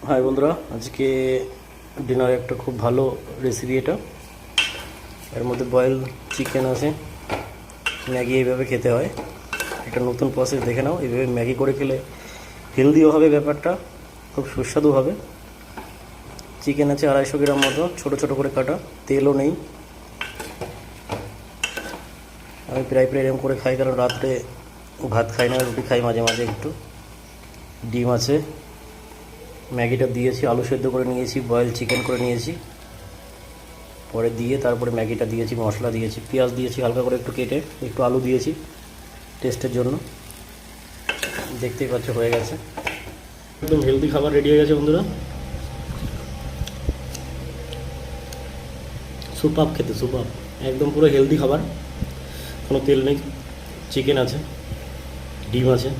High বন্ধুরা, আজকে ডিনারে একটা খুব ভালো রেসিপি। এটা এর মধ্যে বয়েল চিকেন আছে, ম্যাগি এইভাবে খেতে হয়। একটা নতুন প্রসেস দেখে নাও। এইভাবে ম্যাগি করে খেলে হেলদিও হবে, ব্যাপারটা খুব সুস্বাদু হবে। চিকেন আছে 250 গ্রাম মতো, ছোটো ছোটো করে কাটা, তেলও নেই। আমি প্রায় এরকম করে খাই, কারণ রাত্রে ভাত খাই না, রুটি খাই মাঝে মাঝে একটু। ডিম আছে, ম্যাগিটা দিয়েছি, আলু সেদ্ধ করে নিয়েছি, বয়েল চিকেন করে নিয়েছি, পরে দিয়ে তারপরে ম্যাগিটা দিয়েছি, মশলা দিয়েছি, পেঁয়াজ দিয়েছি হালকা করে একটু কেটে, একটু আলু দিয়েছি টেস্টের জন্য। দেখতেই পাচ্ছ হয়ে গেছে, একদম হেলদি খাবার রেডি হয়ে গেছে বন্ধুরা। সুপার খেতে, সুপার, একদম পুরো হেলদি খাবার, কোনো তেল নেই, চিকেন আছে, ডিম আছে।